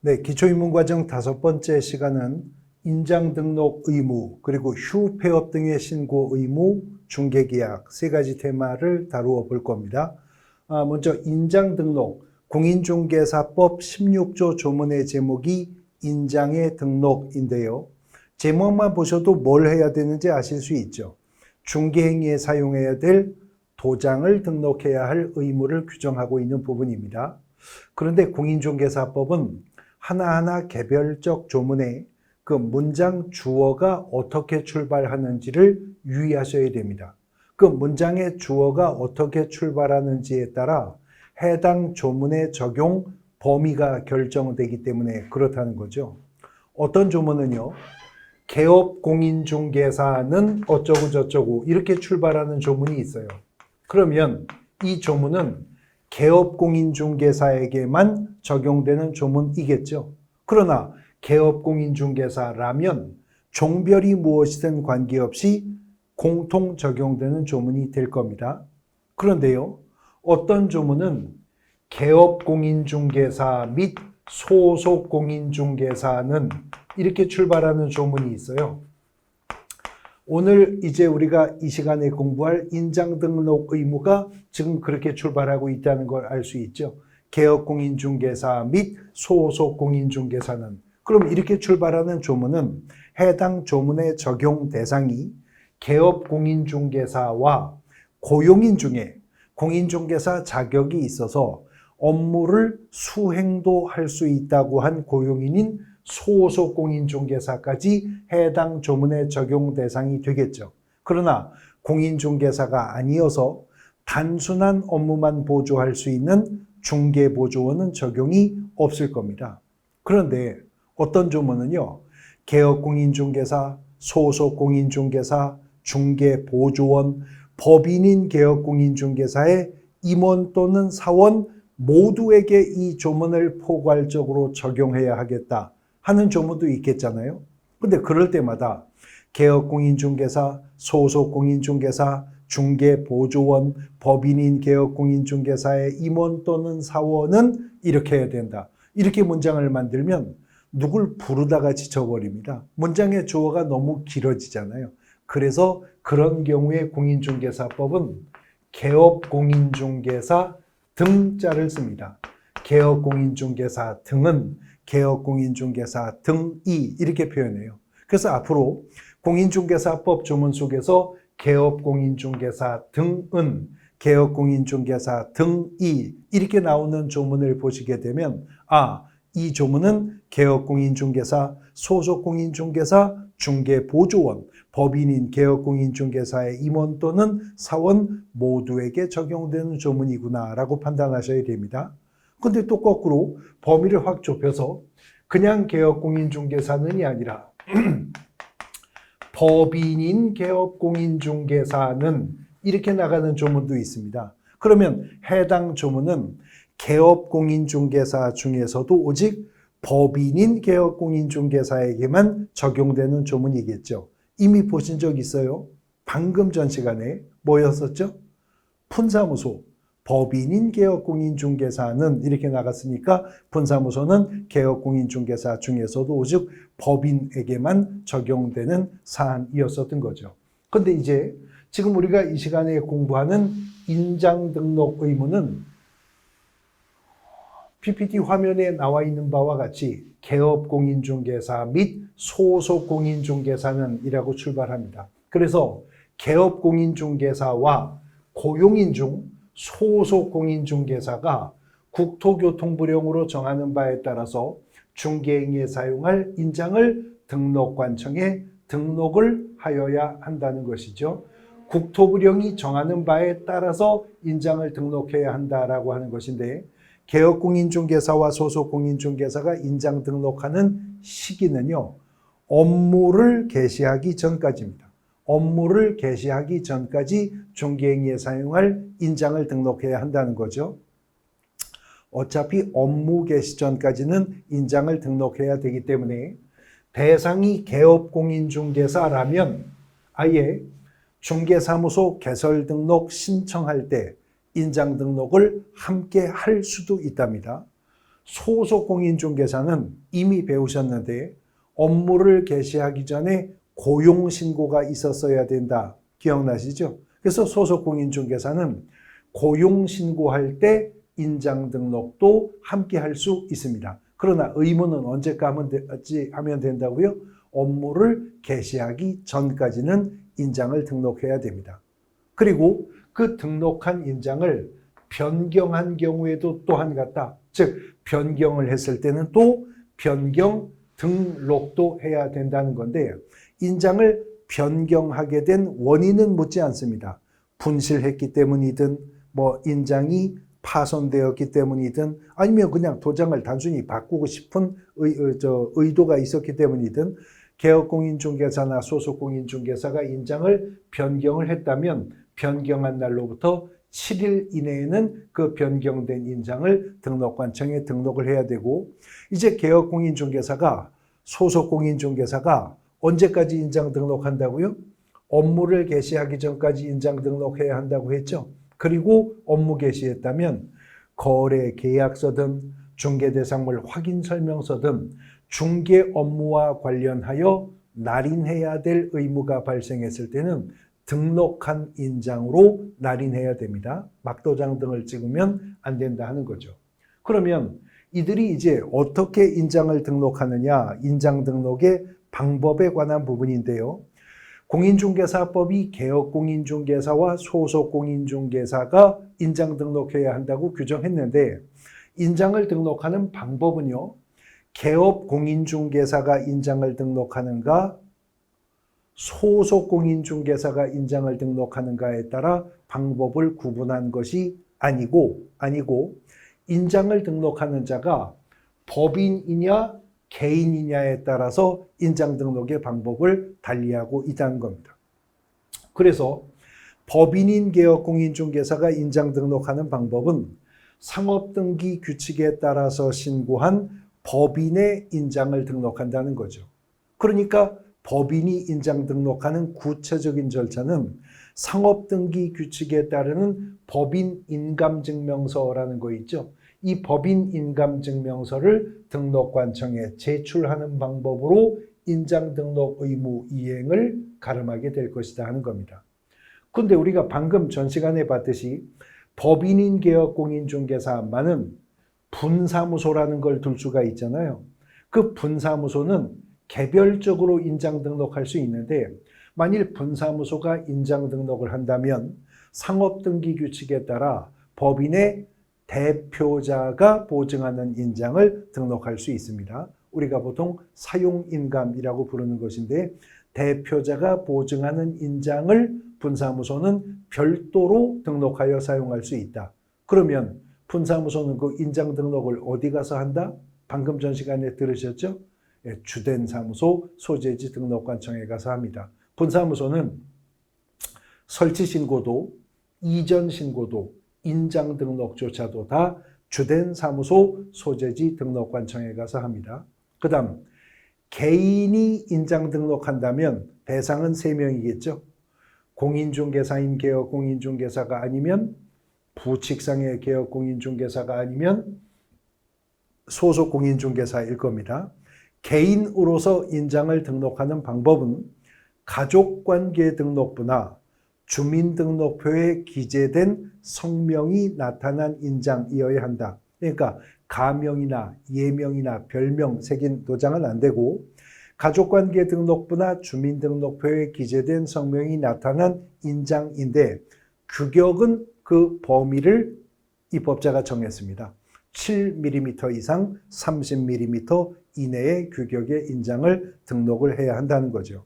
네, 기초입문과정 5번째 시간은 인장 등록 의무, 그리고 휴폐업 등의 신고 의무, 중개계약 3가지 테마를 다루어 볼 겁니다. 먼저 인장 등록, 공인중개사법 16조 조문의 제목이 인장의 등록인데요. 제목만 보셔도 뭘 해야 되는지 아실 수 있죠. 중개행위에 사용해야 될 도장을 등록해야 할 의무를 규정하고 있는 부분입니다. 그런데 공인중개사법은 하나하나 개별적 조문에 그 문장 주어가 어떻게 출발하는지를 유의하셔야 됩니다. 그 문장의 주어가 어떻게 출발하는지에 따라 해당 조문의 적용 범위가 결정되기 때문에 그렇다는 거죠. 어떤 조문은요, 개업공인중개사는 어쩌고 저쩌고 이렇게 출발하는 조문이 있어요. 그러면 이 조문은 개업공인중개사에게만 적용되는 조문이겠죠. 그러나 개업공인중개사라면 종별이 무엇이든 관계없이 공통 적용되는 조문이 될 겁니다. 그런데요, 어떤 조문은 개업공인중개사 및 소속공인중개사는 이렇게 출발하는 조문이 있어요. 오늘 이제 우리가 이 시간에 공부할 인장 등록 의무가 지금 그렇게 출발하고 있다는 걸 알 수 있죠. 개업공인중개사 및 소속공인중개사는. 그럼 이렇게 출발하는 조문은 해당 조문의 적용 대상이 개업공인중개사와 고용인 중에 공인중개사 자격이 있어서 업무를 수행도 할 수 있다고 한 고용인인 소속공인중개사까지 해당 조문의 적용 대상이 되겠죠. 그러나 공인중개사가 아니어서 단순한 업무만 보조할 수 있는 중개보조원은 적용이 없을 겁니다. 그런데 어떤 조문은요, 개업공인중개사, 소속공인중개사, 중개보조원, 법인인 개업공인중개사의 임원 또는 사원 모두에게 이 조문을 포괄적으로 적용해야 하겠다 하는 조문도 있겠잖아요. 근데 그럴 때마다 개업공인중개사, 소속공인중개사, 중개보조원, 법인인 개업공인중개사의 임원 또는 사원은 이렇게 해야 된다. 이렇게 문장을 만들면 누굴 부르다가 지쳐버립니다. 문장의 주어가 너무 길어지잖아요. 그래서 그런 경우에 공인중개사법은 개업공인중개사 등자를 씁니다. 개업공인중개사 등은 개업공인중개사 등이 이렇게 표현해요. 그래서 앞으로 공인중개사법 조문 속에서 개업공인중개사 등은 개업공인중개사 등이 이렇게 나오는 조문을 보시게 되면 이 조문은 개업공인중개사, 소속공인중개사, 중개보조원, 법인인 개업공인중개사의 임원 또는 사원 모두에게 적용되는 조문이구나 라고 판단하셔야 됩니다. 근데 또 거꾸로 범위를 확 좁혀서 그냥 개업공인중개사는이 아니라 법인인 개업공인중개사는 이렇게 나가는 조문도 있습니다. 그러면 해당 조문은 개업공인중개사 중에서도 오직 법인인 개업공인중개사에게만 적용되는 조문이겠죠. 이미 보신 적 있어요? 방금 전 시간에 뭐였었죠? 푼사무소, 법인인 개업공인중개사는 이렇게 나갔으니까 푼사무소는 개업공인중개사 중에서도 오직 법인에게만 적용되는 사안이었었던 거죠. 그런데 이제 지금 우리가 이 시간에 공부하는 인장 등록 의무는 PPT 화면에 나와 있는 바와 같이 개업공인중개사 및 소속공인중개사는 이라고 출발합니다. 그래서 개업공인중개사와 고용인 중 소속공인중개사가 국토교통부령으로 정하는 바에 따라서 중개행위에 사용할 인장을 등록관청에 등록을 하여야 한다는 것이죠. 국토부령이 정하는 바에 따라서 인장을 등록해야 한다라고 하는 것인데 개업공인중개사와 소속공인중개사가 인장 등록하는 시기는요, 업무를 개시하기 전까지입니다. 업무를 개시하기 전까지 중개행위에 사용할 인장을 등록해야 한다는 거죠. 어차피 업무 개시 전까지는 인장을 등록해야 되기 때문에 대상이 개업공인중개사라면 아예 중개사무소 개설 등록 신청할 때 인장 등록을 함께 할 수도 있답니다. 소속 공인중개사는 이미 배우셨는데 업무를 개시하기 전에 고용신고가 있었어야 된다. 기억나시죠? 그래서 소속 공인중개사는 고용신고할 때 인장등록도 함께 할 수 있습니다. 그러나 의무는 언제까지 하면 된다고요? 업무를 개시하기 전까지는 인장을 등록해야 됩니다. 그리고 그 등록한 인장을 변경한 경우에도 또한 같다. 즉 변경을 했을 때는 또 변경 등록도 해야 된다는 건데 인장을 변경하게 된 원인은 묻지 않습니다. 분실했기 때문이든 인장이 파손되었기 때문이든 아니면 그냥 도장을 단순히 바꾸고 싶은 의도가 있었기 때문이든 개업공인중개사나 소속공인중개사가 인장을 변경을 했다면 변경한 날로부터 7일 이내에는 그 변경된 인장을 등록관청에 등록을 해야 되고 이제 개업공인중개사가 소속공인중개사가 언제까지 인장 등록한다고요? 업무를 개시하기 전까지 인장 등록해야 한다고 했죠. 그리고 업무 개시했다면 거래 계약서든 중개대상물 확인설명서든 중개 업무와 관련하여 날인해야 될 의무가 발생했을 때는 등록한 인장으로 날인해야 됩니다. 막도장 등을 찍으면 안 된다 하는 거죠. 그러면 이들이 이제 어떻게 인장을 등록하느냐, 인장 등록의 방법에 관한 부분인데요. 공인중개사법이 개업공인중개사와 소속공인중개사가 인장 등록해야 한다고 규정했는데 인장을 등록하는 방법은요. 개업공인중개사가 인장을 등록하는가 소속공인중개사가 인장을 등록하는가에 따라 방법을 구분한 것이 아니고 인장을 등록하는 자가 법인이냐 개인이냐에 따라서 인장 등록의 방법을 달리하고 있다는 겁니다. 그래서 법인인 개업공인중개사가 인장 등록하는 방법은 상업등기 규칙에 따라서 신고한 법인의 인장을 등록한다는 거죠. 그러니까 법인이 인장 등록하는 구체적인 절차는 상업등기 규칙에 따르는 법인인감증명서라는 거 있죠. 이 법인인감증명서를 등록관청에 제출하는 방법으로 인장등록 의무 이행을 가름하게 될 것이다 하는 겁니다. 그런데 우리가 방금 전 시간에 봤듯이 법인인 개업공인중개사만은 분사무소라는 걸 둘 수가 있잖아요. 그 분사무소는 개별적으로 인장 등록할 수 있는데 만일 분사무소가 인장 등록을 한다면 상업등기 규칙에 따라 법인의 대표자가 보증하는 인장을 등록할 수 있습니다. 우리가 보통 사용인감이라고 부르는 것인데 대표자가 보증하는 인장을 분사무소는 별도로 등록하여 사용할 수 있다. 그러면 분사무소는 그 인장 등록을 어디 가서 한다? 방금 전 시간에 들으셨죠? 주된 사무소 소재지 등록관청에 가서 합니다. 분사무소는 설치 신고도 이전 신고도 인장 등록조차도 다 주된 사무소 소재지 등록관청에 가서 합니다. 그 다음 개인이 인장 등록한다면 대상은 3명이겠죠. 공인중개사인 개업공인중개사가 아니면 부칙상의 개업공인중개사가 아니면 소속공인중개사일 겁니다. 개인으로서 인장을 등록하는 방법은 가족관계 등록부나 주민등록표에 기재된 성명이 나타난 인장이어야 한다. 그러니까 가명이나 예명이나 별명 새긴 도장은 안 되고 가족관계 등록부나 주민등록표에 기재된 성명이 나타난 인장인데 규격은 그 범위를 입법자가 정했습니다. 7mm 이상 30mm 이내의 규격의 인장을 등록을 해야 한다는 거죠.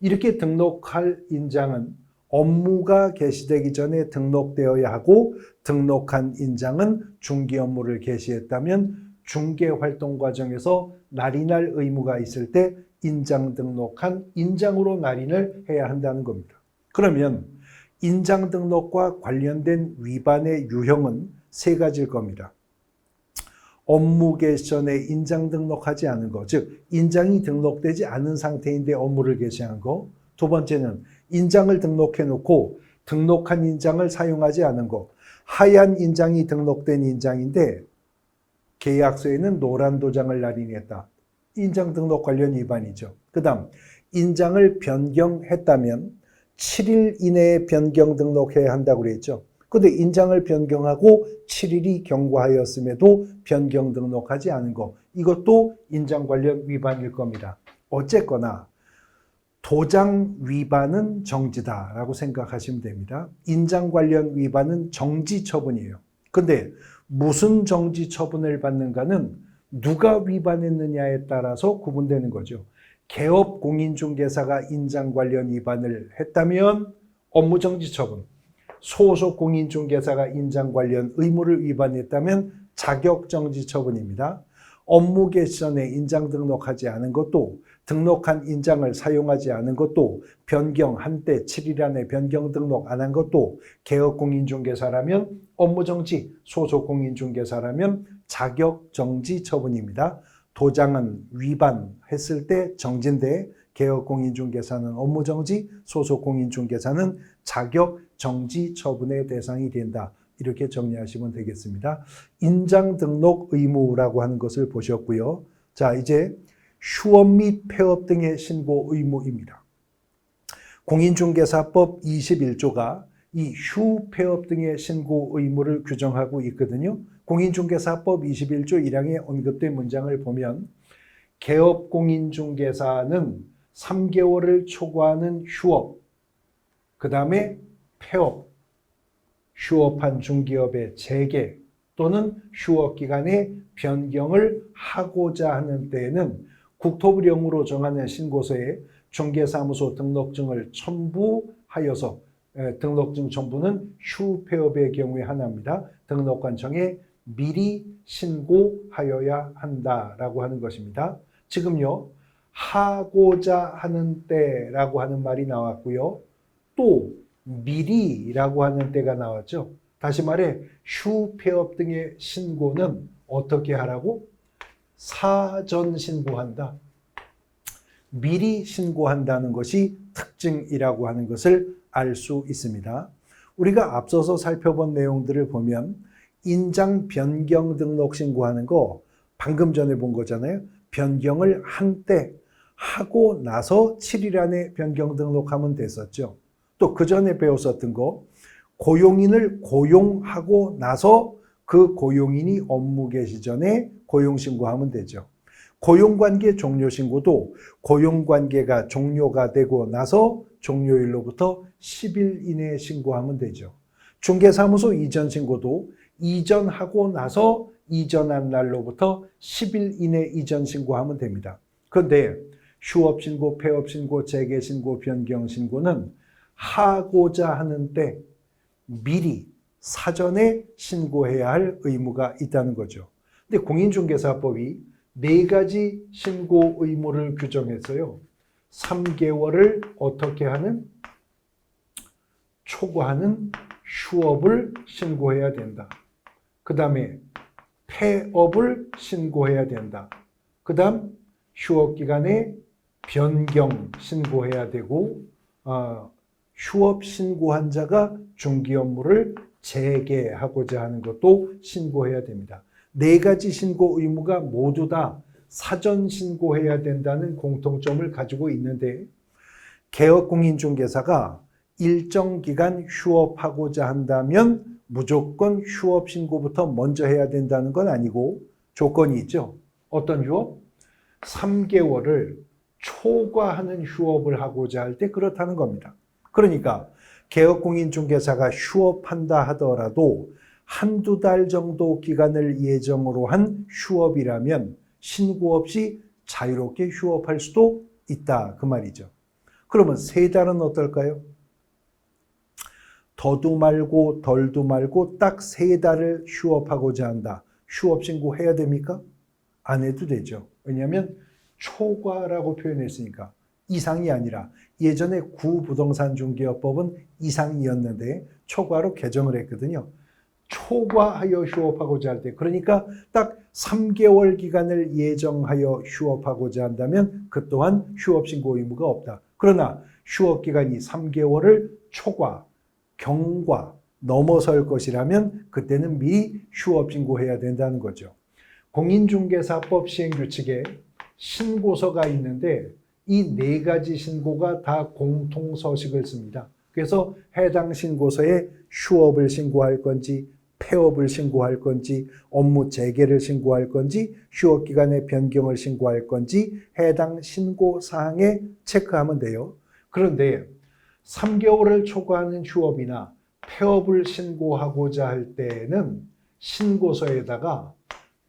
이렇게 등록할 인장은 업무가 개시되기 전에 등록되어야 하고 등록한 인장은 중개 업무를 개시했다면 중개 활동 과정에서 날인할 의무가 있을 때 인장 등록한 인장으로 날인을 해야 한다는 겁니다. 그러면 인장 등록과 관련된 위반의 유형은 3가지일 겁니다. 업무 개시 전에 인장 등록하지 않은 거, 즉 인장이 등록되지 않은 상태인데 업무를 개시한 거. 두 번째는 인장을 등록해 놓고 등록한 인장을 사용하지 않은 거. 하얀 인장이 등록된 인장인데 계약서에는 노란 도장을 날인했다. 인장 등록 관련 위반이죠. 그 다음 인장을 변경했다면 7일 이내에 변경 등록해야 한다고 그랬죠. 근데 인장을 변경하고 7일이 경과하였음에도 변경 등록하지 않은 거, 이것도 인장 관련 위반일 겁니다. 어쨌거나 도장 위반은 정지다라고 생각하시면 됩니다. 인장 관련 위반은 정지 처분이에요. 근데 무슨 정지 처분을 받는가는 누가 위반했느냐에 따라서 구분되는 거죠. 개업 공인중개사가 인장 관련 위반을 했다면 업무정지 처분, 소속 공인중개사가 인장 관련 의무를 위반했다면 자격정지 처분입니다. 업무 개시 전에 인장 등록하지 않은 것도, 등록한 인장을 사용하지 않은 것도, 변경 한때 7일 안에 변경 등록 안 한 것도, 개업 공인중개사라면 업무정지, 소속 공인중개사라면 자격정지 처분입니다. 도장은 위반했을 때 정지인데 개업 공인중개사는 업무정지, 소속 공인중개사는 자격정지 처분의 대상이 된다. 이렇게 정리하시면 되겠습니다. 인장 등록 의무라고 하는 것을 보셨고요. 자, 이제 휴업 및 폐업 등의 신고 의무입니다. 공인중개사법 21조가 이 휴, 폐업 등의 신고 의무를 규정하고 있거든요. 공인중개사법 21조 1항에 언급된 문장을 보면 개업 공인중개사는 3개월을 초과하는 휴업, 그 다음에 폐업, 휴업한 중기업의 재개 또는 휴업기간의 변경을 하고자 하는 때에는 국토부령으로 정하는 신고서에 중개사무소 등록증을 첨부하여서, 등록증 첨부는 휴, 폐업의 경우에 하나입니다. 등록관청에 미리 신고하여야 한다라고 하는 것입니다. 지금요, 하고자 하는 때라고 하는 말이 나왔고요. 또 미리라고 하는 때가 나왔죠. 다시 말해 휴, 폐업 등의 신고는 어떻게 하라고? 사전 신고한다. 미리 신고한다는 것이 특징이라고 하는 것을 알 수 있습니다. 우리가 앞서서 살펴본 내용들을 보면 인장 변경 등록 신고하는 거 방금 전에 본 거잖아요. 변경을 한때 하고 나서 7일 안에 변경 등록하면 됐었죠. 또 그 전에 배웠었던 거, 고용인을 고용하고 나서 그 고용인이 업무 개시 전에 고용신고하면 되죠. 고용관계 종료신고도 고용관계가 종료가 되고 나서 종료일로부터 10일 이내에 신고하면 되죠. 중개사무소 이전 신고도 이전하고 나서 이전한 날로부터 10일 이내 이전 신고하면 됩니다. 그런데 휴업신고, 폐업신고, 재개신고, 변경신고는 하고자 하는 때 미리 사전에 신고해야 할 의무가 있다는 거죠. 근데 공인중개사법이 4가지 신고 의무를 규정했어요. 3개월을 어떻게 하는? 초과하는 휴업을 신고해야 된다. 그 다음에 폐업을 신고해야 된다. 그 다음 휴업기간에 변경 신고해야 되고, 휴업 신고한 자가 중기 업무를 재개하고자 하는 것도 신고해야 됩니다. 4가지 신고 의무가 모두 다 사전 신고해야 된다는 공통점을 가지고 있는데, 개업 공인중개사가 일정 기간 휴업하고자 한다면 무조건 휴업 신고부터 먼저 해야 된다는 건 아니고 조건이 있죠. 어떤 휴업? 3개월을 초과하는 휴업을 하고자 할 때 그렇다는 겁니다. 그러니까 개업 공인중개사가 휴업한다 하더라도 한두 달 정도 기간을 예정으로 한 휴업이라면 신고 없이 자유롭게 휴업할 수도 있다, 그 말이죠. 그러면 3달은 어떨까요? 더도 말고 덜도 말고 딱 3달을 휴업하고자 한다. 휴업 신고해야 됩니까? 안 해도 되죠. 왜냐하면 초과라고 표현했으니까. 이상이 아니라 예전에 구부동산중개업법은 이상이었는데 초과로 개정을 했거든요. 초과하여 휴업하고자 할 때, 그러니까 딱 3개월 기간을 예정하여 휴업하고자 한다면 그 또한 휴업신고 의무가 없다. 그러나 휴업기간이 3개월을 초과, 경과, 넘어설 것이라면 그때는 미리 휴업신고해야 된다는 거죠. 공인중개사법 시행규칙에 신고서가 있는데 이 네 가지 신고가 다 공통서식을 씁니다. 그래서 해당 신고서에 휴업을 신고할 건지 폐업을 신고할 건지 업무 재개를 신고할 건지 휴업기간의 변경을 신고할 건지 해당 신고사항에 체크하면 돼요. 그런데 3개월을 초과하는 휴업이나 폐업을 신고하고자 할 때에는 신고서에다가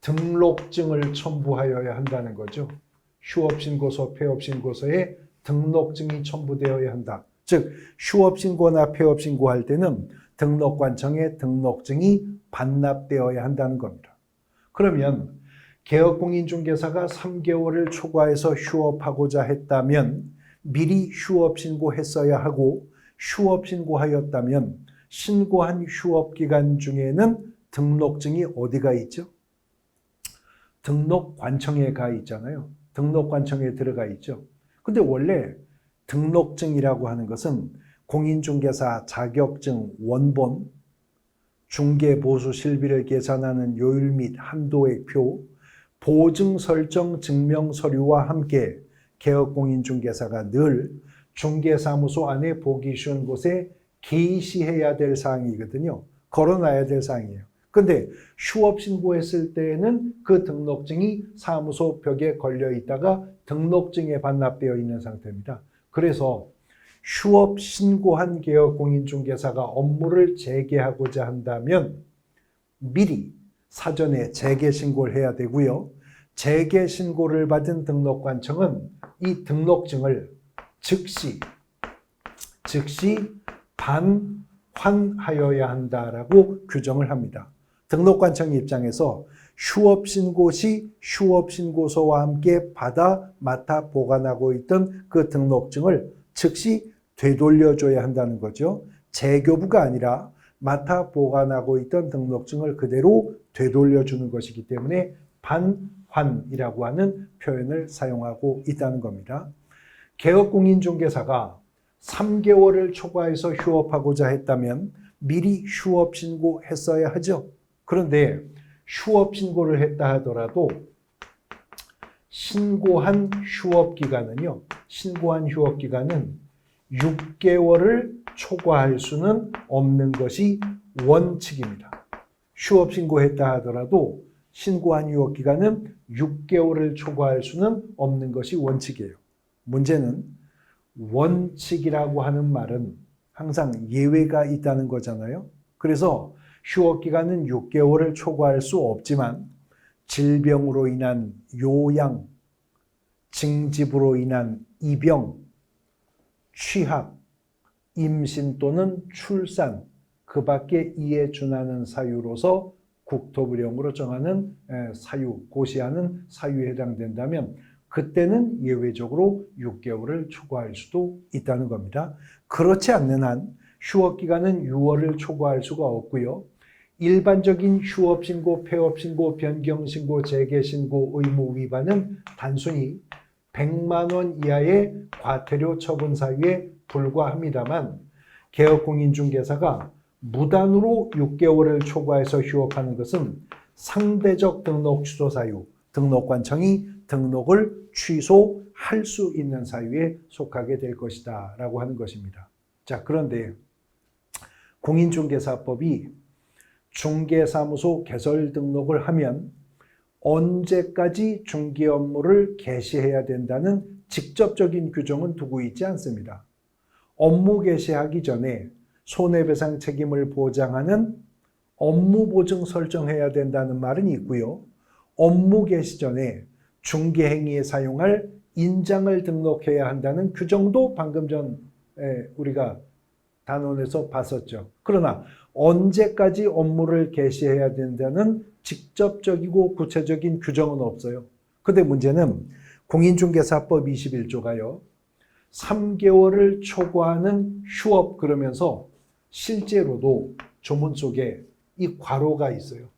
등록증을 첨부하여야 한다는 거죠. 휴업신고서, 폐업신고서에 등록증이 첨부되어야 한다. 즉 휴업신고나 폐업신고할 때는 등록관청에 등록증이 반납되어야 한다는 겁니다. 그러면 개업공인중개사가 3개월을 초과해서 휴업하고자 했다면 미리 휴업신고했어야 하고 휴업신고하였다면 신고한 휴업기간 중에는 등록증이 어디가 있죠? 등록관청에 가 있잖아요. 등록관청에 들어가 있죠. 근데 원래 등록증이라고 하는 것은 공인중개사 자격증 원본, 중개보수 실비를 계산하는 요율 및 한도액표, 보증 설정 증명 서류와 함께 개업공인중개사가 늘 중개사무소 안에 보기 쉬운 곳에 게시해야 될 사항이거든요. 걸어놔야 될 사항이에요. 근데 휴업 신고했을 때에는 그 등록증이 사무소 벽에 걸려 있다가 등록증에 반납되어 있는 상태입니다. 그래서 휴업 신고한 개업공인중개사가 업무를 재개하고자 한다면 미리 사전에 재개 신고를 해야 되고요. 재개 신고를 받은 등록관청은 이 등록증을 즉시 반환하여야 한다라고 규정을 합니다. 등록관청 입장에서 휴업신고 시 휴업신고서와 함께 맡아 보관하고 있던 그 등록증을 즉시 되돌려줘야 한다는 거죠. 재교부가 아니라 맡아 보관하고 있던 등록증을 그대로 되돌려주는 것이기 때문에 반환이라고 하는 표현을 사용하고 있다는 겁니다. 개업공인중개사가 3개월을 초과해서 휴업하고자 했다면 미리 휴업 신고했어야 하죠. 그런데 휴업 신고를 했다 하더라도 신고한 휴업 기간은 6개월을 초과할 수는 없는 것이 원칙입니다. 휴업 신고했다 하더라도 신고한 휴업 기간은 6개월을 초과할 수는 없는 것이 원칙이에요. 문제는 원칙이라고 하는 말은 항상 예외가 있다는 거잖아요. 그래서 휴업 기간은 6개월을 초과할 수 없지만 질병으로 인한 요양, 징집으로 인한 입영, 취학, 임신 또는 출산, 그 밖에 이에 준하는 사유로서 국토부령으로 정하는 사유, 고시하는 사유에 해당된다면 그때는 예외적으로 6개월을 초과할 수도 있다는 겁니다. 그렇지 않는 한 휴업기간은 6월을 초과할 수가 없고요. 일반적인 휴업신고, 폐업신고, 변경신고, 재개신고 의무 위반은 단순히 100만 원 이하의 과태료 처분 사유에 불과합니다만 개업공인중개사가 무단으로 6개월을 초과해서 휴업하는 것은 상대적 등록 취소 사유, 등록관청이 등록을 취소할 수 있는 사유에 속하게 될 것이다 라고 하는 것입니다. 자, 그런데 공인중개사법이 중개사무소 개설 등록을 하면 언제까지 중개 업무를 개시해야 된다는 직접적인 규정은 두고 있지 않습니다. 업무 개시하기 전에 손해배상 책임을 보장하는 업무보증 설정해야 된다는 말은 있고요. 업무 개시 전에 중개행위에 사용할 인장을 등록해야 한다는 규정도 방금 전에 우리가 단원에서 봤었죠. 그러나 언제까지 업무를 개시해야 된다는 직접적이고 구체적인 규정은 없어요. 근데 문제는 공인중개사법 21조가요. 3개월을 초과하는 휴업 그러면서 실제로도 조문 속에 이 괄호가 있어요.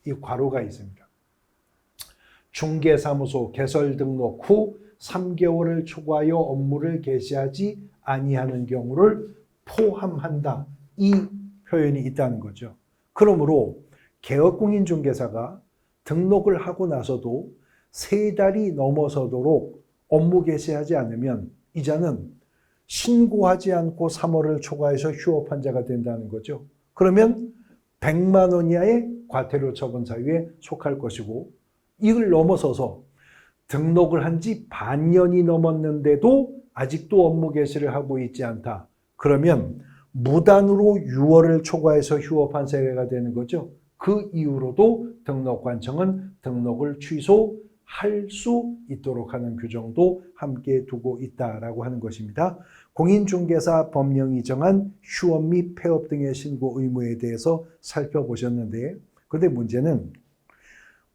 이 괄호가 있습니다. 중개사무소 개설 등록 후 3개월을 초과하여 업무를 개시하지 아니하는 경우를 포함한다. 이 표현이 있다는 거죠. 그러므로 개업공인중개사가 등록을 하고 나서도 3달이 넘어서도록 업무 개시하지 않으면 이자는 신고하지 않고 3월을 초과해서 휴업 환자가 된다는 거죠. 그러면 100만 원 이하의 과태료 처분 사유에 속할 것이고, 이걸 넘어서서 등록을 한 지 반년이 넘었는데도 아직도 업무 개시를 하고 있지 않다. 그러면 무단으로 6월을 초과해서 휴업한 사례가 되는 거죠. 그 이후로도 등록관청은 등록을 취소할 수 있도록 하는 규정도 함께 두고 있다라고 하는 것입니다. 공인중개사 법령이 정한 휴업 및 폐업 등의 신고 의무에 대해서 살펴보셨는데, 근데 문제는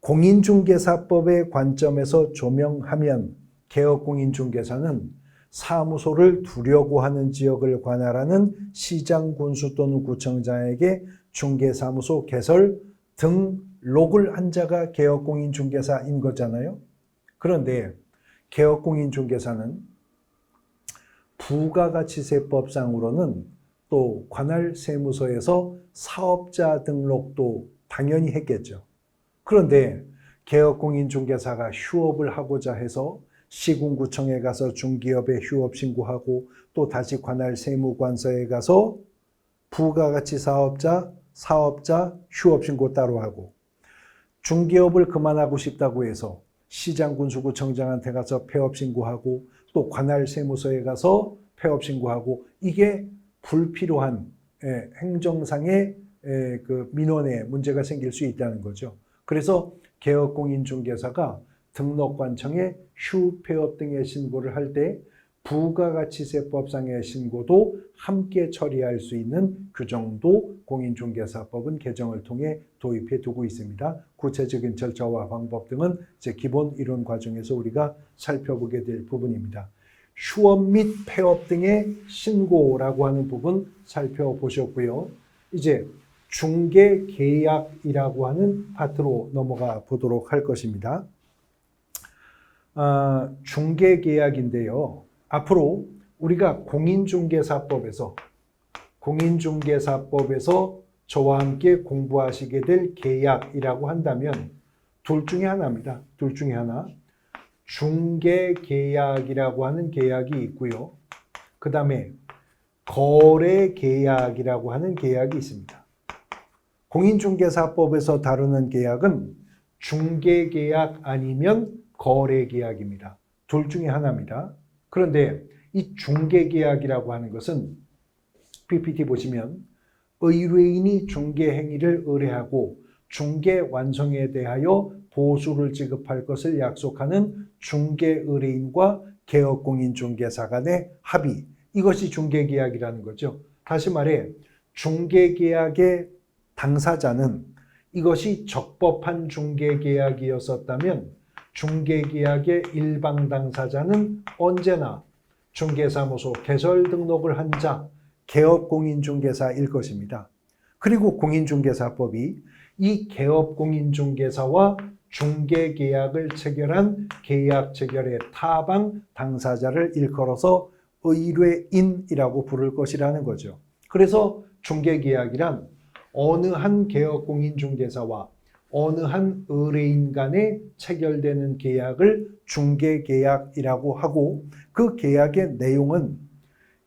공인중개사법의 관점에서 조명하면 개업공인중개사는 사무소를 두려고 하는 지역을 관할하는 시장, 군수 또는 구청장에게 중개사무소 개설 등록을 한 자가 개업공인중개사인 거잖아요. 그런데 개업공인중개사는 부가가치세법상으로는 또 관할 세무서에서 사업자 등록도 당연히 했겠죠. 그런데 개업공인중개사가 휴업을 하고자 해서 시군구청에 가서 중기업에 휴업 신고하고 또 다시 관할 세무관서에 가서 부가가치 사업자 휴업 신고 따로 하고, 중기업을 그만하고 싶다고 해서 시장, 군수구청장한테 가서 폐업 신고하고 또 관할 세무서에 가서 폐업 신고하고, 이게 불필요한 행정상의 그 민원에 문제가 생길 수 있다는 거죠. 그래서 개업공인중개사가 등록관청에 휴폐업 등의 신고를 할 때 부가가치세법상의 신고도 함께 처리할 수 있는 규정도 공인중개사법은 개정을 통해 도입해 두고 있습니다. 구체적인 절차와 방법 등은 이제 기본 이론 과정에서 우리가 살펴보게 될 부분입니다. 휴업 및 폐업 등의 신고라고 하는 부분 살펴보셨고요. 이제 중개계약이라고 하는 파트로 넘어가 보도록 할 것입니다. 중개계약인데요. 앞으로 우리가 공인중개사법에서 저와 함께 공부하시게 될 계약이라고 한다면 둘 중에 하나입니다. 둘 중에 하나. 중개계약이라고 하는 계약이 있고요. 그 다음에 거래계약이라고 하는 계약이 있습니다. 공인중개사법에서 다루는 계약은 중개계약 아니면 거래계약입니다. 둘 중에 하나입니다. 그런데 이 중개계약이라고 하는 것은 PPT 보시면 의뢰인이 중개행위를 의뢰하고 중개 완성에 대하여 보수를 지급할 것을 약속하는 중개의뢰인과 개업공인중개사 간의 합의, 이것이 중개계약이라는 거죠. 다시 말해 중개계약의 당사자는 이것이 적법한 중개계약이었었다면 중개계약의 일방 당사자는 언제나 중개사무소 개설 등록을 한 자, 개업공인중개사일 것입니다. 그리고 공인중개사법이 이 개업공인중개사와 중개계약을 체결한 계약 체결의 타방 당사자를 일컬어서 의뢰인이라고 부를 것이라는 거죠. 그래서 중개계약이란 어느 한 개업공인중개사와 어느 한 의뢰인 간에 체결되는 계약을 중개계약이라고 하고, 그 계약의 내용은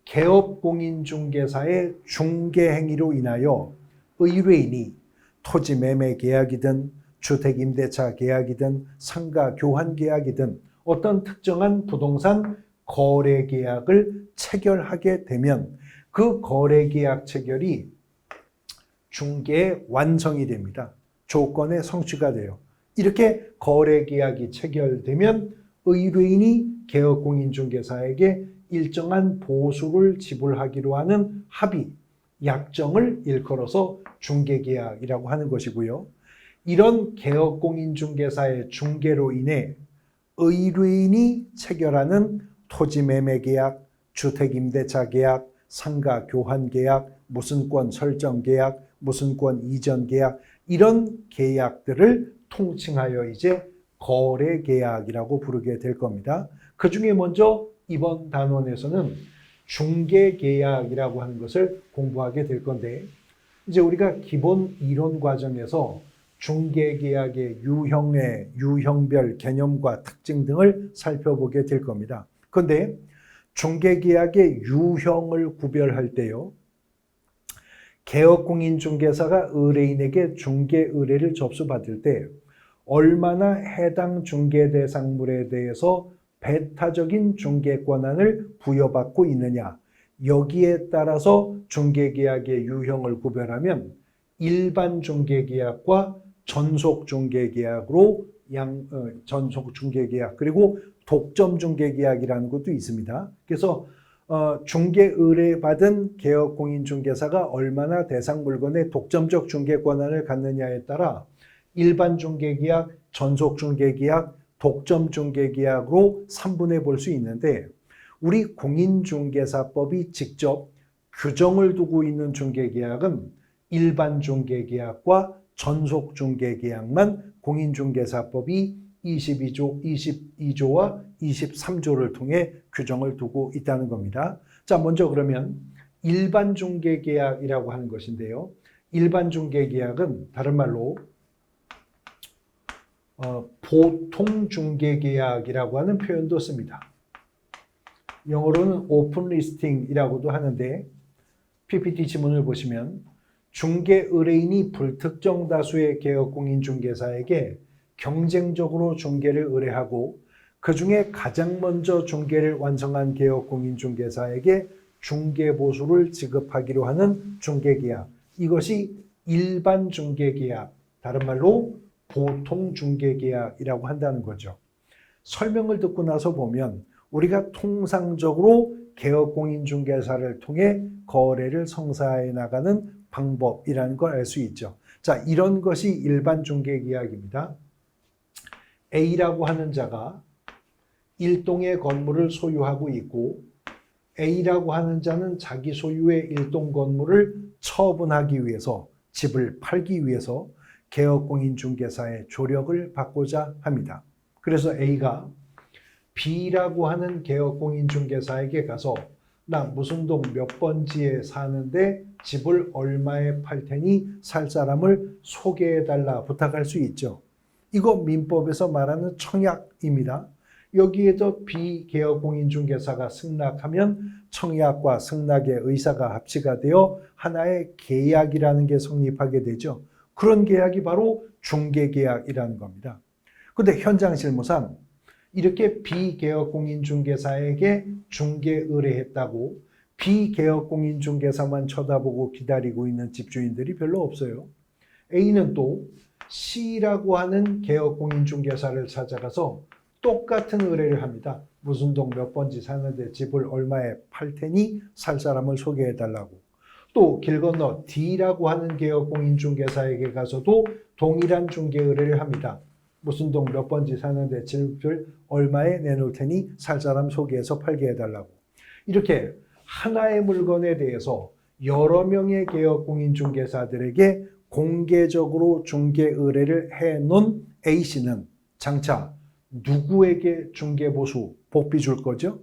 개업공인중개사의 중개행위로 인하여 의뢰인이 토지매매 계약이든 주택임대차 계약이든 상가교환 계약이든 어떤 특정한 부동산 거래 계약을 체결하게 되면 그 거래 계약 체결이 중개의 완성이 됩니다. 조건의 성취가 돼요. 이렇게 거래 계약이 체결되면 의뢰인이 개업공인중개사에게 일정한 보수를 지불하기로 하는 합의, 약정을 일컬어서 중개계약이라고 하는 것이고요. 이런 개업공인중개사의 중개로 인해 의뢰인이 체결하는 토지매매계약, 주택임대차 계약, 상가교환계약, 무슨권 설정계약, 무슨권 이전계약, 이런 계약들을 통칭하여 이제 거래계약이라고 부르게 될 겁니다. 그 중에 먼저 이번 단원에서는 중개계약이라고 하는 것을 공부하게 될 건데, 이제 우리가 기본 이론 과정에서 중개계약의 유형별 개념과 특징 등을 살펴보게 될 겁니다. 그런데 중개계약의 유형을 구별할 때요, 개업공인중개사가 의뢰인에게 중개 의뢰를 접수받을 때 얼마나 해당 중개 대상물에 대해서 배타적인 중개 권한을 부여받고 있느냐, 여기에 따라서 중개계약의 유형을 구별하면 일반 중개계약과 전속 중개계약으로 전속 중개계약, 그리고 독점 중개계약이라는 것도 있습니다. 그래서 중개 의뢰받은 개업공인중개사가 얼마나 대상 물건의 독점적 중개 권한을 갖느냐에 따라 일반 중개계약, 전속 중개계약, 독점 중개계약으로 3분해 볼 수 있는데, 우리 공인중개사법이 직접 규정을 두고 있는 중개계약은 일반 중개계약과 전속 중개계약만 공인중개사법이 22조와 23조를 통해 규정을 두고 있다는 겁니다. 자, 먼저 그러면 일반 중개계약이라고 하는 것인데요. 일반 중개계약은 다른 말로 보통 중개계약이라고 하는 표현도 씁니다. 영어로는 오픈 리스팅이라고도 하는데, PPT 지문을 보시면 중개 의뢰인이 불특정 다수의 개업공인중개사에게 경쟁적으로 중개를 의뢰하고 그 중에 가장 먼저 중개를 완성한 개업공인중개사에게 중개보수를 지급하기로 하는 중개계약, 이것이 일반 중개계약, 다른 말로 보통 중개계약이라고 한다는 거죠. 설명을 듣고 나서 보면 우리가 통상적으로 개업공인중개사를 통해 거래를 성사해 나가는 방법이라는 걸 알 수 있죠. 자, 이런 것이 일반 중개계약입니다. A라고 하는 자가 일동의 건물을 소유하고 있고, A라고 하는 자는 자기 소유의 일동 건물을 처분하기 위해서, 집을 팔기 위해서 개업공인중개사의 조력을 받고자 합니다. 그래서 A가 B라고 하는 개업공인중개사에게 가서 나 무슨 동 몇 번지에 사는데 집을 얼마에 팔 테니 살 사람을 소개해달라 부탁할 수 있죠. 이거 민법에서 말하는 청약입니다. 여기에도 비개업공인중개사가 승낙하면 청약과 승낙의 의사가 합치가 되어 하나의 계약이라는 게 성립하게 되죠. 그런 계약이 바로 중개계약이라는 겁니다. 그런데 현장 실무상 이렇게 비개업공인중개사에게 중개 의뢰했다고 비개업공인중개사만 쳐다보고 기다리고 있는 집주인들이 별로 없어요. A는 또 C라고 하는 개업공인중개사를 찾아가서 똑같은 의뢰를 합니다. 무슨 동 몇 번지 사는데 집을 얼마에 팔 테니 살 사람을 소개해달라고. 또 길 건너 D라고 하는 개업공인중개사에게 가서도 동일한 중개 의뢰를 합니다. 무슨 동 몇 번지 사는데 집을 얼마에 내놓을 테니 살 사람 소개해서 팔게 해달라고. 이렇게 하나의 물건에 대해서 여러 명의 개업공인중개사들에게 공개적으로 중개 의뢰를 해놓은 A씨는 장차 누구에게 중개보수 복비 줄 거죠?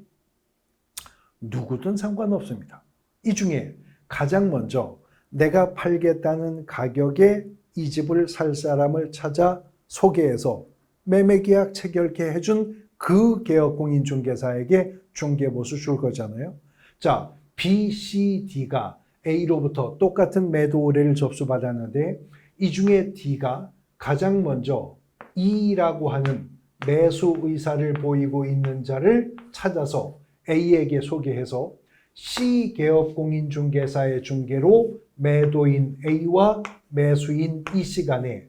누구든 상관없습니다. 이 중에 가장 먼저 내가 팔겠다는 가격에 이 집을 살 사람을 찾아 소개해서 매매계약 체결케 해준 그 개업공인중개사에게 중개보수 줄 거잖아요. 자, B, C, D가 A로부터 똑같은 매도 의뢰를 접수받았는데 이 중에 D가 가장 먼저 E라고 하는 매수 의사를 보이고 있는 자를 찾아서 A에게 소개해서 C 개업공인중개사의 중개로 매도인 A와 매수인 E 씨 간에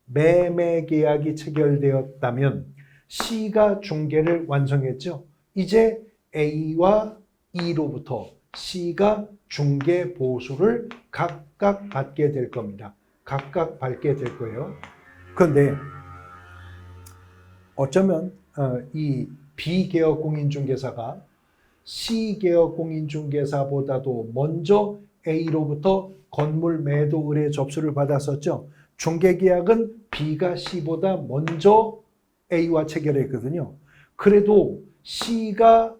매매 계약이 체결되었다면 C가 중개를 완성했죠. 이제 A와 E로부터 C가 중개 보수를 각각 받게 될 겁니다. 각각 받게 될 거예요. 그런데 어쩌면 이 B개업공인중개사가 C개업공인중개사보다도 먼저 A로부터 건물 매도 의뢰 접수를 받았었죠. 중개계약은 B가 C보다 먼저 A와 체결했거든요. 그래도 C가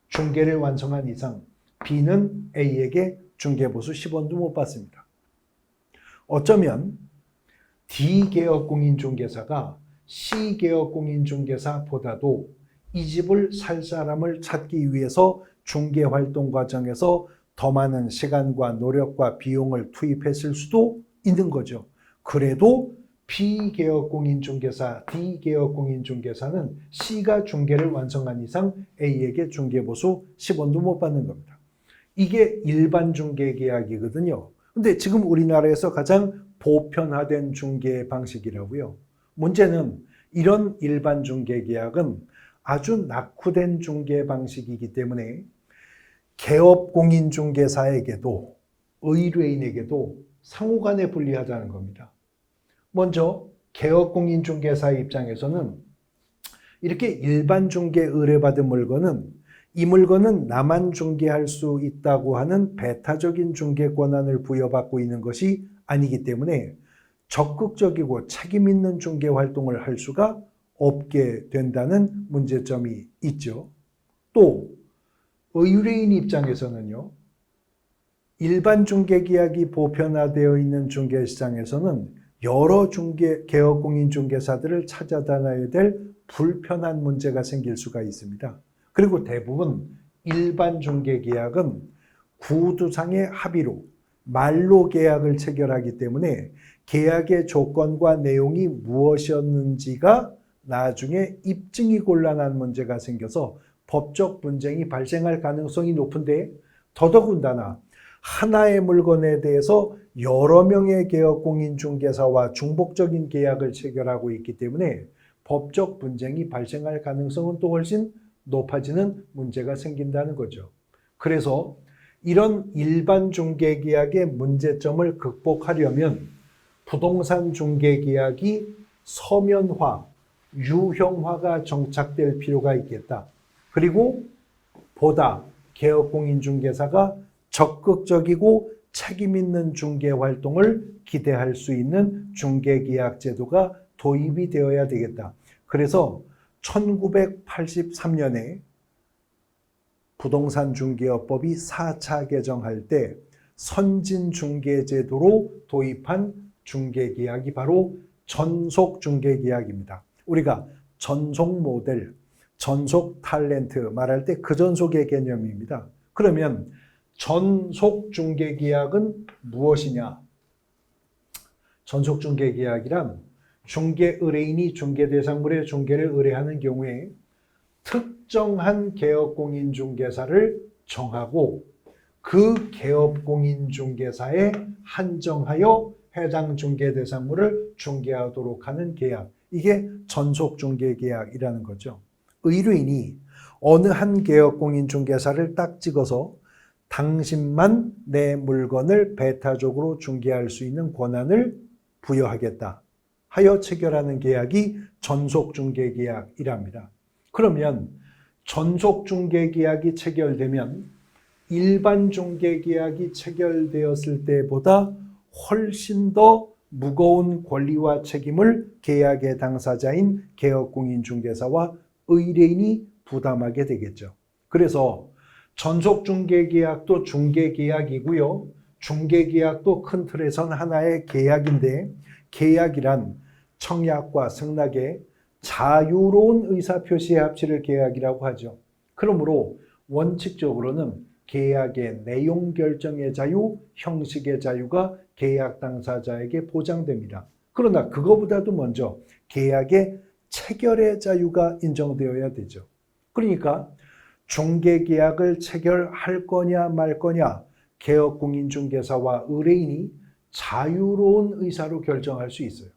중개를 완성한 이상 B는 A에게 중개보수 10원도 못 받습니다. 어쩌면 D개업 공인중개사가 C개업 공인중개사보다도 이 집을 살 사람을 찾기 위해서 중개활동 과정에서 더 많은 시간과 노력과 비용을 투입했을 수도 있는 거죠. 그래도 B개업 공인중개사, D개업 공인중개사는 C가 중개를 완성한 이상 A에게 중개보수 10원도 못 받는 겁니다. 이게 일반 중개계약이거든요. 근데 지금 우리나라에서 가장 보편화된 중개 방식이라고요. 문제는 이런 일반 중개계약은 아주 낙후된 중개 방식이기 때문에 개업 공인중개사에게도 의뢰인에게도 상호간에 불리하다는 겁니다. 먼저 개업 공인중개사의 입장에서는 이렇게 일반 중개 의뢰받은 물건은 이 물건은 나만 중개할 수 있다고 하는 배타적인 중개 권한을 부여받고 있는 것이 아니기 때문에 적극적이고 책임 있는 중개 활동을 할 수가 없게 된다는 문제점이 있죠. 또 의뢰인 입장에서는요. 일반 중개계약이 보편화되어 있는 중개시장에서는 여러 개업 공인중개사들을 찾아다녀야 될 불편한 문제가 생길 수가 있습니다. 그리고 대부분 일반 중개계약은 구두상의 합의로 말로 계약을 체결하기 때문에 계약의 조건과 내용이 무엇이었는지가 나중에 입증이 곤란한 문제가 생겨서 법적 분쟁이 발생할 가능성이 높은데 더더군다나 하나의 물건에 대해서 여러 명의 개업 공인중개사와 중복적인 계약을 체결하고 있기 때문에 법적 분쟁이 발생할 가능성은 또 훨씬 높아지는 문제가 생긴다는 거죠. 그래서 이런 일반 중개계약의 문제점을 극복하려면 부동산 중개계약이 서면화, 유형화가 정착될 필요가 있겠다. 그리고 보다 개업 공인중개사가 적극적이고 책임 있는 중개 활동을 기대할 수 있는 중개계약 제도가 도입이 되어야 되겠다. 그래서 1983년에 부동산 중개업법이 4차 개정할 때 선진중개제도로 도입한 중개계약이 바로 전속중개계약입니다. 우리가 전속 모델, 전속 탤런트 말할 때 그 전속의 개념입니다. 그러면 전속중개계약은 무엇이냐? 전속중개계약이란 중개 의뢰인이 중개대상물의 중개를 의뢰하는 경우에 특정한 개업공인중개사를 정하고 그 개업공인중개사에 한정하여 해당 중개대상물을 중개하도록 하는 계약. 이게 전속중개계약이라는 거죠. 의뢰인이 어느 한 개업공인중개사를 딱 찍어서 당신만 내 물건을 배타적으로 중개할 수 있는 권한을 부여하겠다 하여 체결하는 계약이 전속중개계약이랍니다. 그러면 전속중개계약이 체결되면 일반 중개계약이 체결되었을 때보다 훨씬 더 무거운 권리와 책임을 계약의 당사자인 개업공인중개사와 의뢰인이 부담하게 되겠죠. 그래서 전속중개계약도 중개계약이고요. 중개계약도 큰 틀에선 하나의 계약인데 계약이란 청약과 승낙의 자유로운 의사표시의 합치를 계약이라고 하죠. 그러므로 원칙적으로는 계약의 내용 결정의 자유, 형식의 자유가 계약 당사자에게 보장됩니다. 그러나 그거보다도 먼저 계약의 체결의 자유가 인정되어야 되죠. 그러니까 중개계약을 체결할 거냐 말 거냐 개업공인중개사와 의뢰인이 자유로운 의사로 결정할 수 있어요.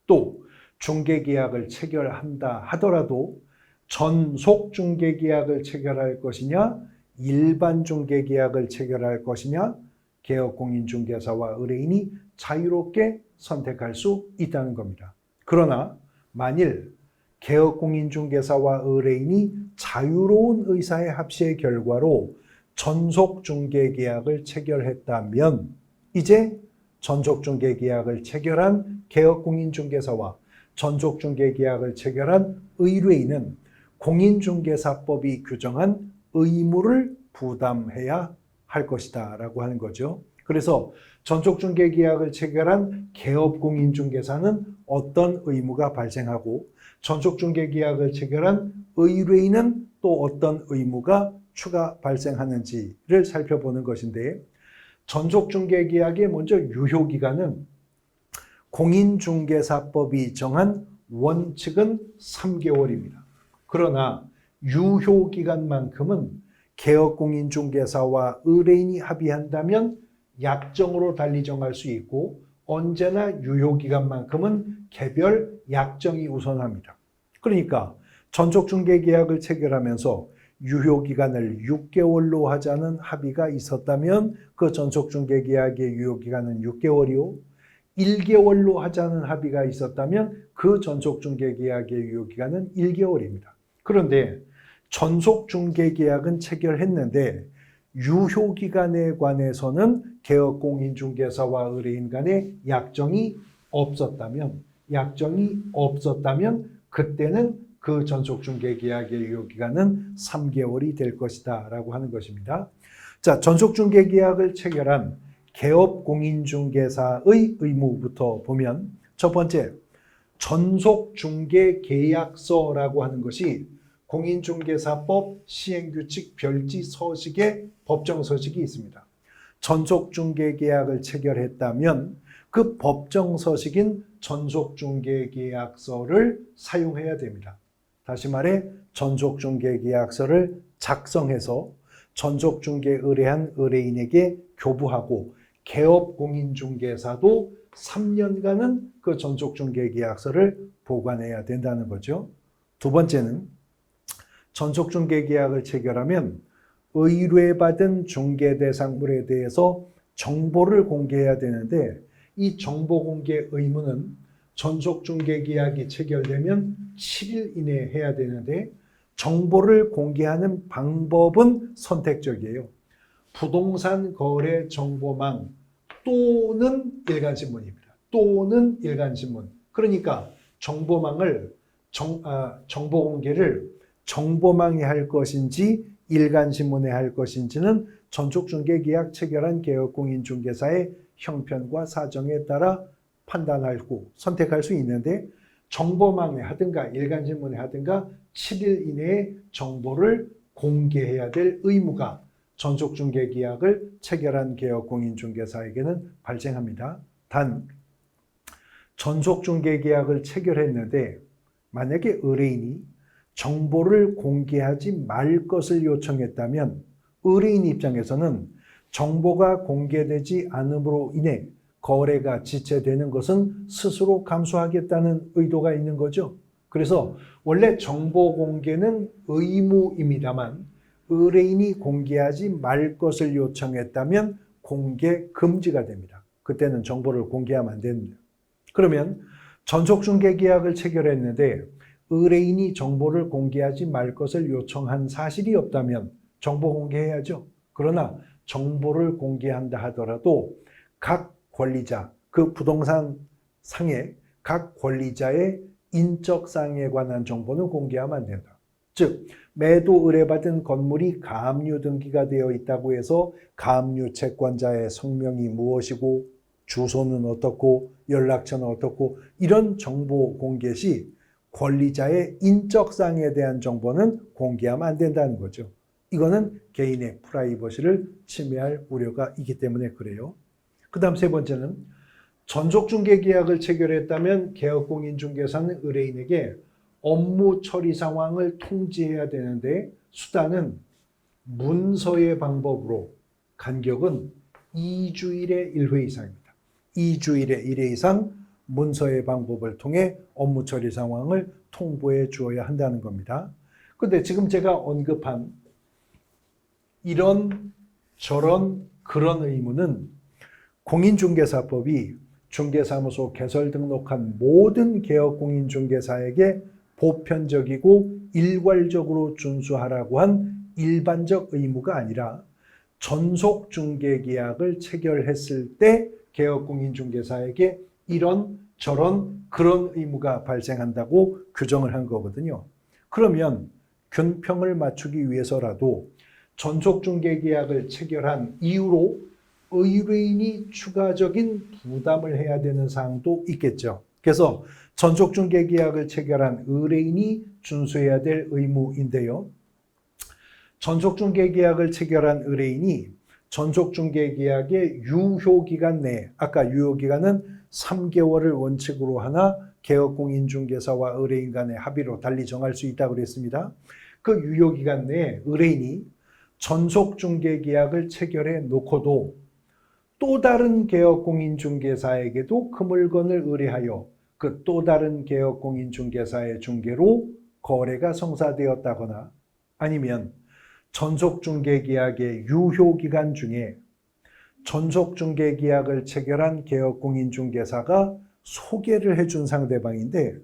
또 중개계약을 체결한다 하더라도 전속 중개계약을 체결할 것이냐 일반 중개계약을 체결할 것이냐 개업공인중개사와 의뢰인이 자유롭게 선택할 수 있다는 겁니다. 그러나 만일 개업공인중개사와 의뢰인이 자유로운 의사의 합치의 결과로 전속중개계약을 체결했다면 이제 전속중개계약을 체결한 개업공인중개사와 전속중개계약을 체결한 의뢰인은 공인중개사법이 규정한 의무를 부담해야 할 것이다 라고 하는 거죠. 그래서 전속중개계약을 체결한 개업공인중개사는 어떤 의무가 발생하고 전속중개계약을 체결한 의뢰인은 또 어떤 의무가 추가 발생하는지를 살펴보는 것인데, 전속중개계약의 먼저 유효기간은 공인중개사법이 정한 원칙은 3개월입니다. 그러나 유효기간만큼은 개업공인중개사와 의뢰인이 합의한다면 약정으로 달리 정할 수 있고, 언제나 유효기간만큼은 개별 약정이 우선합니다. 그러니까 전속중개계약을 체결하면서 유효기간을 6개월로 하자는 합의가 있었다면 그 전속중개계약의 유효기간은 6개월이요. 1개월로 하자는 합의가 있었다면 그 전속중개계약의 유효기간은 1개월입니다. 그런데 전속중개계약은 체결했는데 유효기간에 관해서는 개업공인중개사와 의뢰인 간의 약정이 없었다면 그때는 그 전속중개계약의 유효기간은 3개월이 될 것이다 라고 하는 것입니다. 자, 전속중개계약을 체결한 개업공인중개사의 의무부터 보면, 첫 번째, 전속중개계약서라고 하는 것이 공인중개사법 시행규칙 별지 서식에 법정서식이 있습니다. 전속중개계약을 체결했다면 그 법정서식인 전속중개계약서를 사용해야 됩니다. 다시 말해 전속중개계약서를 작성해서 전속중개 의뢰한 의뢰인에게 교부하고 개업공인중개사도 3년간은 그 전속중개계약서를 보관해야 된다는 거죠. 두 번째는 전속중개계약을 체결하면 의뢰받은 중개대상물에 대해서 정보를 공개해야 되는데, 이 정보 공개 의무는 전속중개계약이 체결되면 7일 이내에 해야 되는데 정보를 공개하는 방법은 선택적이에요. 부동산 거래 정보망 또는 일간신문입니다. 또는 일간신문. 그러니까 정보망을 정보 공개를 정보망에 할 것인지 일간신문에 할 것인지는 전속중개계약 체결한 개업공인중개사의 형편과 사정에 따라 판단하고 선택할 수 있는데, 정보망에 하든가 일간신문에 하든가 7일 이내에 정보를 공개해야 될 의무가 전속중개계약을 체결한 개업공인중개사에게는 발생합니다. 단, 전속중개계약을 체결했는데 만약에 의뢰인이 정보를 공개하지 말 것을 요청했다면 의뢰인 입장에서는 정보가 공개되지 않음으로 인해 거래가 지체되는 것은 스스로 감수하겠다는 의도가 있는 거죠. 그래서 원래 정보 공개는 의무입니다만 의뢰인이 공개하지 말 것을 요청했다면 공개 금지가 됩니다. 그때는 정보를 공개하면 안 됩니다. 그러면 전속중개계약을 체결했는데 의뢰인이 정보를 공개하지 말 것을 요청한 사실이 없다면 정보 공개해야죠. 그러나 정보를 공개한다 하더라도 각 권리자, 그 부동산 상의 각 권리자의 인적사항에 관한 정보는 공개하면 안 된다. 즉, 매도 의뢰받은 건물이 가압류 등기가 되어 있다고 해서 가압류 채권자의 성명이 무엇이고 주소는 어떻고 연락처는 어떻고 이런 정보 공개 시 권리자의 인적사항에 대한 정보는 공개하면 안 된다는 거죠. 이거는 개인의 프라이버시를 침해할 우려가 있기 때문에 그래요. 그 다음 세 번째는 전속중개계약을 체결했다면 개업공인중개사는 의뢰인에게 업무 처리 상황을 통지해야 되는데 수단은 문서의 방법으로 간격은 2주일에 1회 이상입니다. 2주일에 1회 이상 문서의 방법을 통해 업무 처리 상황을 통보해 주어야 한다는 겁니다. 그런데 지금 제가 언급한 이런 저런 그런 의무는 공인중개사법이 중개사무소 개설 등록한 모든 개업공인중개사에게 보편적이고 일괄적으로 준수하라고 한 일반적 의무가 아니라 전속중개계약을 체결했을 때 개업공인중개사에게 이런 저런 그런 의무가 발생한다고 규정을 한 거거든요. 그러면 균평을 맞추기 위해서라도 전속중개계약을 체결한 이후로 의뢰인이 추가적인 부담을 해야 되는 사항도 있겠죠. 그래서 전속중개계약을 체결한 의뢰인이 준수해야 될 의무인데요. 전속중개계약을 체결한 의뢰인이 전속중개계약의 유효기간 내에, 아까 유효기간은 3개월을 원칙으로 하나 개업공인중개사와 의뢰인 간의 합의로 달리 정할 수 있다고 그랬습니다. 그 유효기간 내에 의뢰인이 전속중개계약을 체결해 놓고도 또 다른 개업공인중개사에게도 그 물건을 의뢰하여 그 또 다른 개업공인중개사의 중개로 거래가 성사되었다거나 아니면 전속중개계약의 유효기간 중에 전속중개계약을 체결한 개업공인중개사가 소개를 해준 상대방인데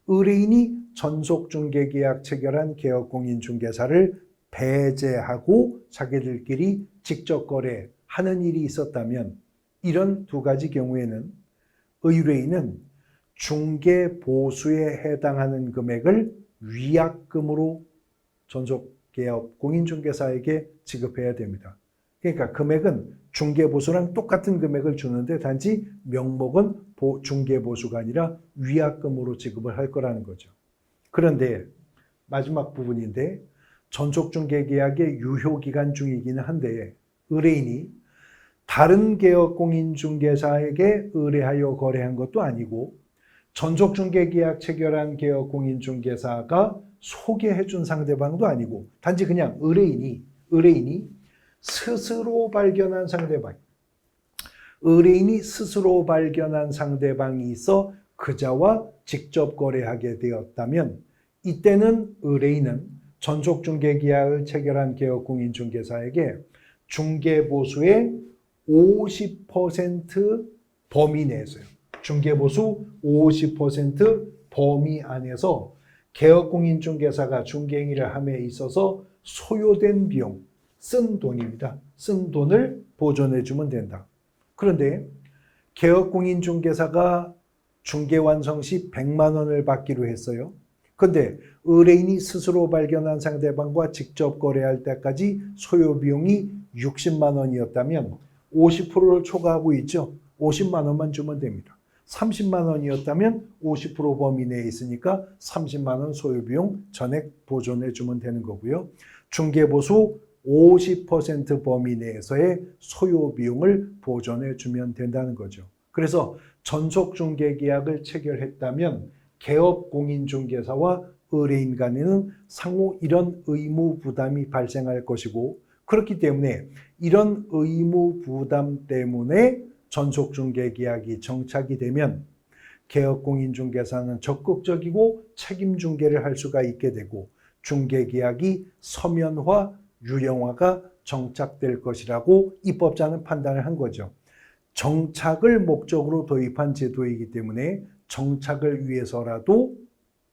의뢰인이 전속중개계약 체결한 개업공인중개사를 배제하고 자기들끼리 직접 거래하는 일이 있었다면 이런 두 가지 경우에는 의뢰인은 중개보수에 해당하는 금액을 위약금으로 전속개업 공인중개사에게 지급해야 됩니다. 그러니까 금액은 중개보수랑 똑같은 금액을 주는데 단지 명목은 중개보수가 아니라 위약금으로 지급을 할 거라는 거죠. 그런데 마지막 부분인데 전속중개계약의 유효기간 중이기는 한데 의뢰인이 다른 개업공인중개사에게 의뢰하여 거래한 것도 아니고 전속중개계약 체결한 개업공인중개사가 소개해준 상대방도 아니고 단지 그냥 의뢰인이 스스로 발견한 상대방, 의뢰인이 스스로 발견한 상대방이 있어 그자와 직접 거래하게 되었다면 이때는 의뢰인은 전속중개계약을 체결한 개업공인중개사에게 중개보수의 50% 범위 내에서요. 중개보수 50% 범위 안에서 개업공인중개사가 중개행위를 함에 있어서 소요된 비용, 쓴 돈입니다. 쓴 돈을 보존해주면 된다. 그런데 개업공인중개사가 중개완성 시 100만 원을 받기로 했어요. 그런데 의뢰인이 스스로 발견한 상대방과 직접 거래할 때까지 소요비용이 60만 원이었다면 50%를 초과하고 있죠. 50만 원만 주면 됩니다. 30만 원이었다면 50% 범위 내에 있으니까 30만 원 소요비용 전액 보존해 주면 되는 거고요. 중개보수 50% 범위 내에서의 소요비용을 보존해 주면 된다는 거죠. 그래서 전속중개계약을 체결했다면 개업공인중개사와 의뢰인 간에는 상호 이런 의무 부담이 발생할 것이고 그렇기 때문에 이런 의무 부담 때문에 전속중개계약이 정착이 되면 개업공인중개사는 적극적이고 책임중개를 할 수가 있게 되고 중개계약이 서면화, 유령화가 정착될 것이라고 입법자는 판단을 한 거죠. 정착을 목적으로 도입한 제도이기 때문에 정착을 위해서라도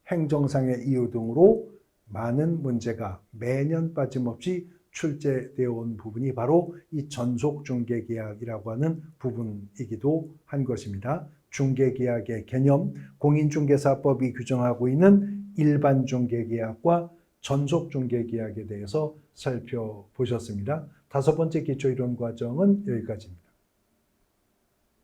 행정상의 이유 등으로 많은 문제가 매년 빠짐없이 출제되어 온 부분이 바로 이 전속중개계약이라고 하는 부분이기도 한 것입니다. 중개계약의 개념, 공인중개사법이 규정하고 있는 일반중개계약과 전속중개계약에 대해서 살펴보셨습니다. 5번째 기초이론 과정은 여기까지입니다.